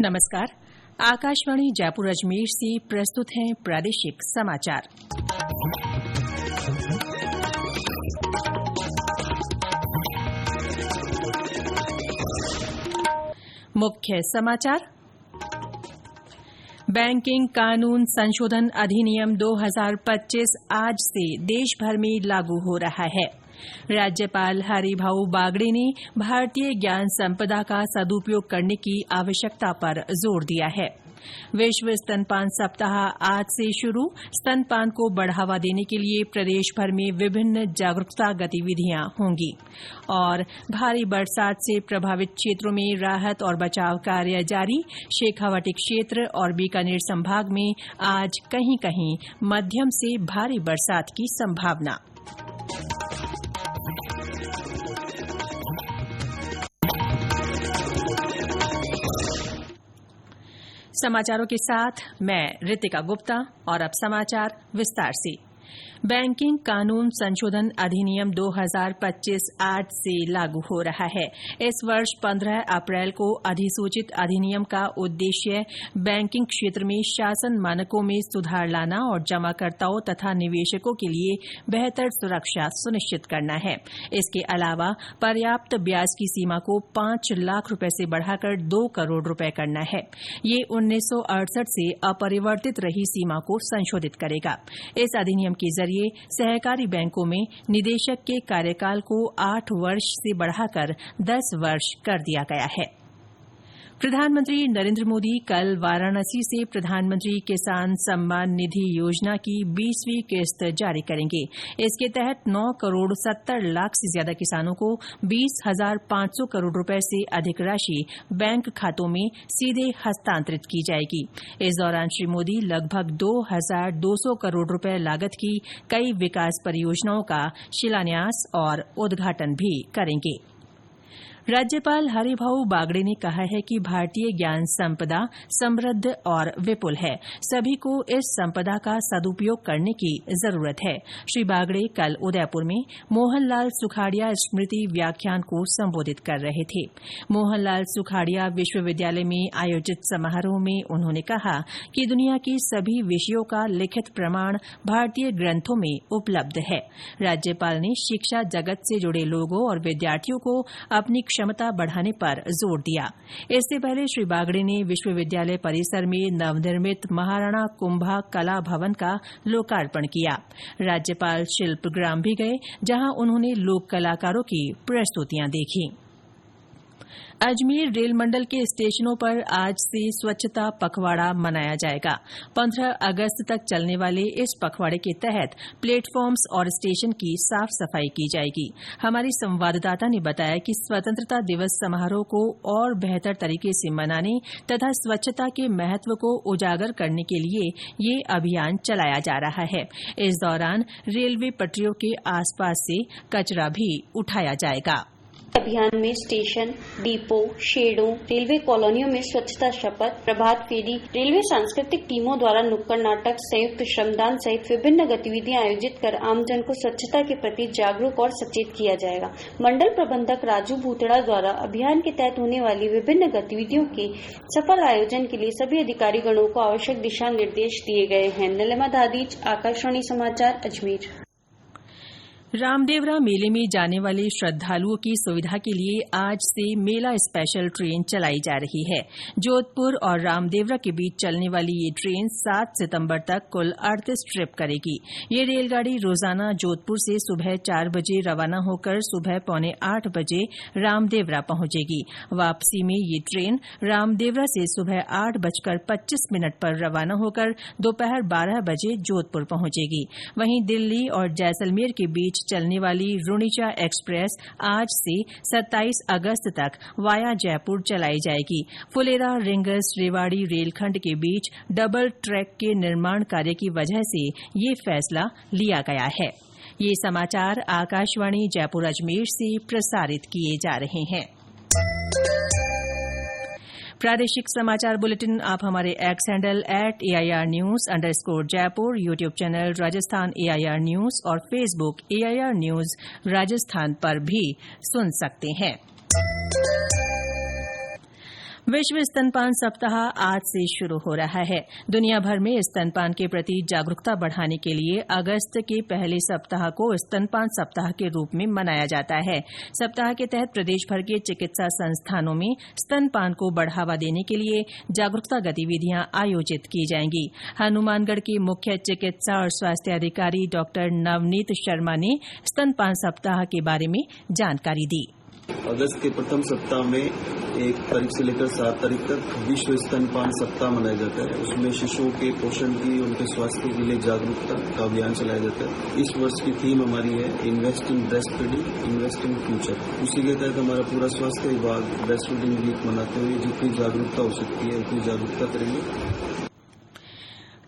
नमस्कार। आकाशवाणी जयपुर अजमेर से प्रस्तुत हैं प्रादेशिक समाचार। मुख्य समाचार। बैंकिंग कानून संशोधन अधिनियम 2025 आज से देश भर में लागू हो रहा है। राज्यपाल हरिभाऊ बागड़े ने भारतीय ज्ञान संपदा का सदुपयोग करने की आवश्यकता पर जोर दिया है। विश्व स्तनपान सप्ताह आज से शुरू। स्तनपान को बढ़ावा देने के लिए प्रदेश भर में विभिन्न जागरूकता गतिविधियां होंगी। और भारी बरसात से प्रभावित क्षेत्रों में राहत और बचाव कार्य जारी। शेखावाटी क्षेत्र और बीकानेर संभाग में आज कहीं कहीं मध्यम से भारी बरसात की संभावना। समाचारों के साथ मैं रितिका गुप्ता और अब समाचार विस्तार से। बैंकिंग कानून संशोधन अधिनियम 2025 आज से लागू हो रहा है। इस वर्ष 15 अप्रैल को अधिसूचित अधिनियम का उद्देश्य बैंकिंग क्षेत्र में शासन मानकों में सुधार लाना और जमाकर्ताओं तथा निवेशकों के लिए बेहतर सुरक्षा सुनिश्चित करना है। इसके अलावा पर्याप्त ब्याज की सीमा को 5 लाख रुपए से बढ़ाकर 2 करोड़ रुपए करना है। ये 1968 से अपरिवर्तित रही सीमा को संशोधित करेगा। इस अधिनियम के जरिए सहकारी बैंकों में निदेशक के कार्यकाल को 8 वर्ष से बढ़ाकर 10 वर्ष कर दिया गया है। प्रधानमंत्री नरेंद्र मोदी कल वाराणसी से प्रधानमंत्री किसान सम्मान निधि योजना की 20वीं किस्त जारी करेंगे। इसके तहत 9 करोड़ 70 लाख से ज्यादा किसानों को 20,500 करोड़ रुपए से अधिक राशि बैंक खातों में सीधे हस्तांतरित की जाएगी। इस दौरान श्री मोदी लगभग 2,200 करोड़ रुपए लागत की कई विकास परियोजनाओं का शिलान्यास और उद्घाटन भी करेंगे। राज्यपाल हरिभाऊ बागड़े ने कहा है कि भारतीय ज्ञान संपदा समृद्ध और विपुल है। सभी को इस संपदा का सदुपयोग करने की जरूरत है। श्री बागड़े कल उदयपुर में मोहनलाल सुखाड़िया स्मृति व्याख्यान को संबोधित कर रहे थे। मोहनलाल सुखाड़िया विश्वविद्यालय में आयोजित समारोह में उन्होंने कहा कि दुनिया के सभी विषयों का लिखित प्रमाण भारतीय ग्रंथों में उपलब्ध है। राज्यपाल ने शिक्षा जगत से जुड़े लोगों और विद्यार्थियों को अपनी क्षमता बढ़ाने पर जोर दिया। इससे पहले श्री बागड़े ने विश्वविद्यालय परिसर में नवनिर्मित महाराणा कुंभा कला भवन का लोकार्पण किया। राज्यपाल शिल्पग्राम भी गए, जहां उन्होंने लोक कलाकारों की प्रस्तुतियां देखी। अजमेर रेल मंडल के स्टेशनों पर आज से स्वच्छता पखवाड़ा मनाया जाएगा। 15 अगस्त तक चलने वाले इस पखवाड़े के तहत प्लेटफॉर्म्स और स्टेशन की साफ सफाई की जाएगी। हमारी संवाददाता ने बताया कि स्वतंत्रता दिवस समारोह को और बेहतर तरीके से मनाने तथा स्वच्छता के महत्व को उजागर करने के लिए ये अभियान चलाया जा रहा है। इस दौरान रेलवे पटरियों के आसपास से कचरा भी उठाया जाएगा। अभियान में स्टेशन, डिपो, शेडों, रेलवे कॉलोनियों में स्वच्छता शपथ, प्रभात फेरी, रेलवे सांस्कृतिक टीमों द्वारा नुक्कड़ नाटक, संयुक्त श्रमदान सहित विभिन्न गतिविधियां आयोजित कर आमजन को स्वच्छता के प्रति जागरूक और सचेत किया जाएगा। मंडल प्रबंधक राजू भूतड़ा द्वारा अभियान के तहत होने वाली विभिन्न गतिविधियों के सफल आयोजन के लिए सभी अधिकारी गणों को आवश्यक दिशा निर्देश दिए गए हैं। नीलिमा दादीज, आकाशवाणी समाचार, अजमेर। रामदेवरा मेले में जाने वाले श्रद्धालुओं की सुविधा के लिए आज से मेला स्पेशल ट्रेन चलाई जा रही है। जोधपुर और रामदेवरा के बीच चलने वाली ये ट्रेन 7 सितंबर तक कुल 38 ट्रिप करेगी। ये रेलगाड़ी रोजाना जोधपुर से सुबह 4 बजे रवाना होकर सुबह 7:45 बजे रामदेवरा पहुंचेगी। वापसी में ये ट्रेन रामदेवरा से सुबह 8:25 पर रवाना होकर दोपहर 12 बजे जोधपुर पहुंचेगी। वहीं दिल्ली और जैसलमेर के बीच चलने वाली रुणिचा एक्सप्रेस आज से 27 अगस्त तक वाया जयपुर चलाई जाएगी। फुलेरा रिंगस रेवाड़ी रेलखंड के बीच डबल ट्रैक के निर्माण कार्य की वजह से ये फैसला लिया गया है। ये समाचार आकाशवाणी जयपुर अजमेर से प्रसारित किए जा रहे हैं। प्रादेशिक समाचार बुलेटिन आप हमारे x handle @AIRnews_Jaipur, YouTube channel Rajasthan AIR news और फेसबुक AIR न्यूज राजस्थान पर भी सुन सकते हैं। विश्व स्तनपान सप्ताह आज से शुरू हो रहा है। दुनिया भर में स्तनपान के प्रति जागरूकता बढ़ाने के लिए अगस्त के पहले सप्ताह को स्तनपान सप्ताह के रूप में मनाया जाता है। सप्ताह के तहत प्रदेश भर के चिकित्सा संस्थानों में स्तनपान को बढ़ावा देने के लिए जागरूकता गतिविधियां आयोजित की जाएंगी। हनुमानगढ़ के मुख्य चिकित्सा और स्वास्थ्य अधिकारी डॉ नवनीत शर्मा ने स्तनपान सप्ताह के बारे में जानकारी दी। अगस्त के प्रथम सप्ताह में 1 तारीख से लेकर 7 तारीख तक विश्व स्तनपान सप्ताह मनाया जाता है। उसमें शिशुओं के पोषण की, उनके स्वास्थ्य के लिए जागरूकता का अभियान चलाया जाता है। इस वर्ष की थीम हमारी है invest in breast feeding, invest in future. उसी के तहत हमारा पूरा स्वास्थ्य विभाग ब्रेस्ट फीडिंग वीक मनाते हुए जितनी जागरूकता हो सकती है उतनी जागरूकता करेंगे।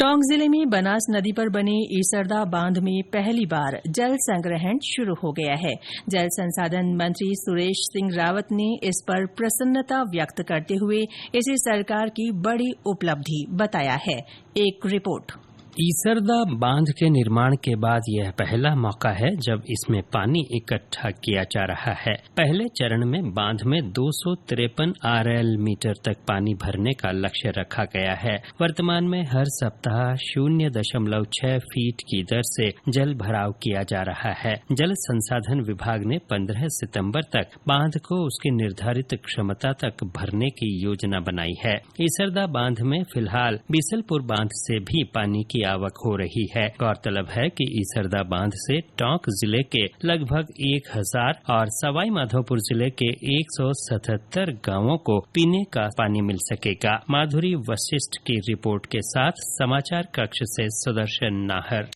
टोंक जिले में बनास नदी पर बने ईसरदा बांध में पहली बार जल संग्रहण शुरू हो गया है। जल संसाधन मंत्री सुरेश सिंह रावत ने इस पर प्रसन्नता व्यक्त करते हुए इसे सरकार की बड़ी उपलब्धि बताया है। एक रिपोर्ट। ईसरदा बांध के निर्माण के बाद यह पहला मौका है जब इसमें पानी इकट्ठा किया जा रहा है। पहले चरण में बांध में 253 RL मीटर तक पानी भरने का लक्ष्य रखा गया है। वर्तमान में हर सप्ताह 0.6 फीट की दर से जल भराव किया जा रहा है। जल संसाधन विभाग ने 15 सितंबर तक बांध को उसकी निर्धारित क्षमता तक भरने की योजना बनाई है। ईसरदा बांध में फिलहाल बीसलपुर बांध से भी पानी की आवक हो रही है। गौरतलब है कि ईसरदा बांध से टोंक जिले के लगभग 1000 और सवाई माधोपुर जिले के 177 गांवों को पीने का पानी मिल सकेगा। माधुरी वशिष्ठ की रिपोर्ट के साथ समाचार कक्ष से सुदर्शन नाहर।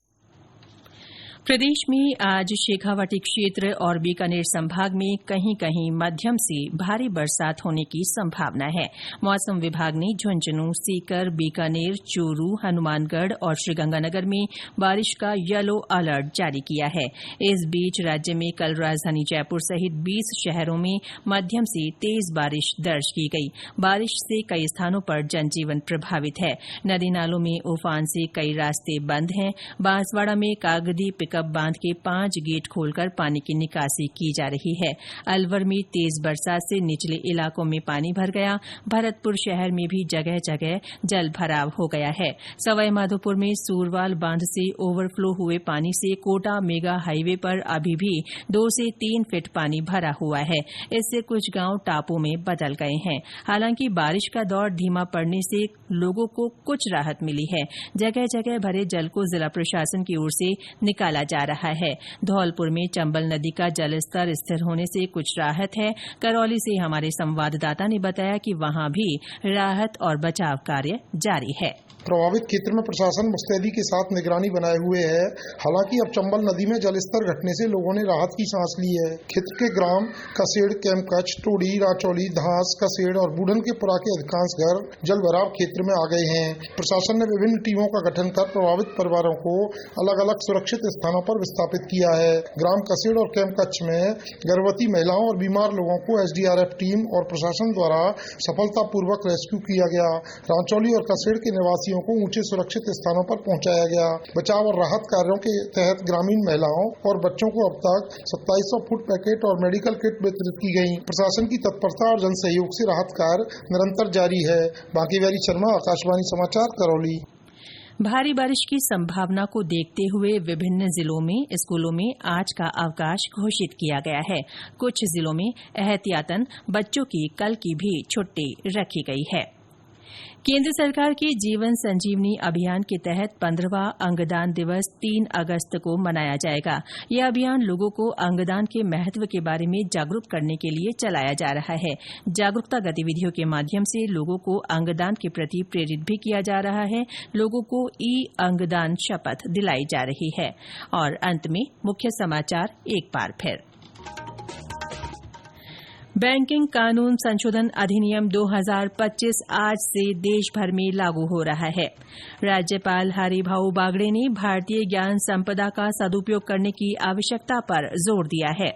प्रदेश में आज शेखावाटी क्षेत्र और बीकानेर संभाग में कहीं कहीं मध्यम से भारी बरसात होने की संभावना है। मौसम विभाग ने झुंझुनू, सीकर, बीकानेर, चूरू, हनुमानगढ़ और श्रीगंगानगर में बारिश का येलो अलर्ट जारी किया है। इस बीच राज्य में कल राजधानी जयपुर सहित 20 शहरों में मध्यम से तेज बारिश दर्ज की गई। बारिश से कई स्थानों पर जनजीवन प्रभावित है। नदी नालों में उफान से कई रास्ते बंद हैं। बांसवाड़ा में कागदी पिकअप बांध के 5 गेट खोलकर पानी की निकासी की जा रही है। अलवर में तेज बरसात से निचले इलाकों में पानी भर गया। भरतपुर शहर में भी जगह जगह जल भराव हो गया है। सवाई माधोपुर में सूरवाल बांध से ओवरफ्लो हुए पानी से कोटा मेगा हाईवे पर अभी भी 2 से 3 फीट पानी भरा हुआ है। इससे कुछ गांव टापू में बदल गए हैं। हालांकि बारिश का दौर धीमा पड़ने से लोगों को कुछ राहत मिली है। जगह जगह भरे जल को जिला प्रशासन की ओर से निकाला जा रहा है। धौलपुर में चंबल नदी का जलस्तर स्थिर होने से कुछ राहत है। करौली से हमारे संवाददाता ने बताया कि वहां भी राहत और बचाव कार्य जारी है। प्रभावित क्षेत्र में प्रशासन मुस्तैदी के साथ निगरानी बनाए हुए है। हालांकि अब चंबल नदी में जलस्तर घटने से लोगों ने राहत की सांस ली है। क्षेत्र के ग्राम कसेड़, कैमकच, टोड़ी, राचौली, धास, कसेड़ और बूढ़न के पुरा के अधिकांश घर जल भराव क्षेत्र में आ गए हैं। प्रशासन ने विभिन्न टीमों का गठन कर प्रभावित परिवारों को अलग अलग सुरक्षित स्थानों पर विस्थापित किया है। ग्राम कसेड़ और कैमकच में गर्भवती महिलाओं और बीमार लोगों को SDRF टीम और प्रशासन द्वारा सफलतापूर्वक रेस्क्यू किया गया। राचौली और कसेड़ के निवासियों को ऊंचे सुरक्षित स्थानों पर पहुंचाया गया। बचाव और राहत कार्यों के तहत ग्रामीण महिलाओं और बच्चों को अब तक 2700 फूड पैकेट और मेडिकल किट वितरित की गई। प्रशासन की तत्परता और जन सहयोग से राहत कार्य निरंतर जारी है। बांकीबिहारी शर्मा, आकाशवाणी समाचार, करौली। भारी बारिश की संभावना को देखते हुए विभिन्न जिलों में स्कूलों में आज का अवकाश घोषित किया गया है। कुछ जिलों में एहतियातन बच्चों की कल की भी छुट्टी रखी गई है। केंद्र सरकार के जीवन संजीवनी अभियान के तहत 15वां अंगदान दिवस 3 अगस्त को मनाया जाएगा। यह अभियान लोगों को अंगदान के महत्व के बारे में जागरूक करने के लिए चलाया जा रहा है। जागरूकता गतिविधियों के माध्यम से लोगों को अंगदान के प्रति प्रेरित भी किया जा रहा है। लोगों को अंगदान शपथ दिलाई जा रही है। और अंत में मुख्य समाचार एक बार फिर। बैंकिंग कानून संशोधन अधिनियम 2025 आज से देश भर में लागू हो रहा है। राज्यपाल हरिभाऊ बागड़े ने भारतीय ज्ञान संपदा का सदुपयोग करने की आवश्यकता पर जोर दिया है।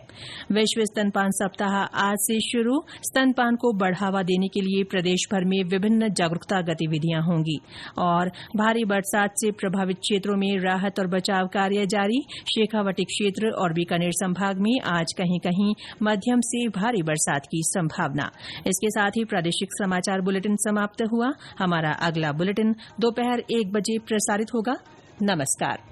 विश्व स्तनपान सप्ताह आज से शुरू। स्तनपान को बढ़ावा देने के लिए प्रदेश भर में विभिन्न जागरूकता गतिविधियां होंगी। और भारी बरसात से प्रभावित क्षेत्रों में राहत और बचाव कार्य जारी। शेखावाटी क्षेत्र और बीकानेर संभाग में आज कहीं कहीं मध्यम से भारी बरसात बरसात की संभावना। इसके साथ ही प्रादेशिक समाचार बुलेटिन समाप्त हुआ। हमारा अगला बुलेटिन दोपहर 1 बजे प्रसारित होगा। नमस्कार।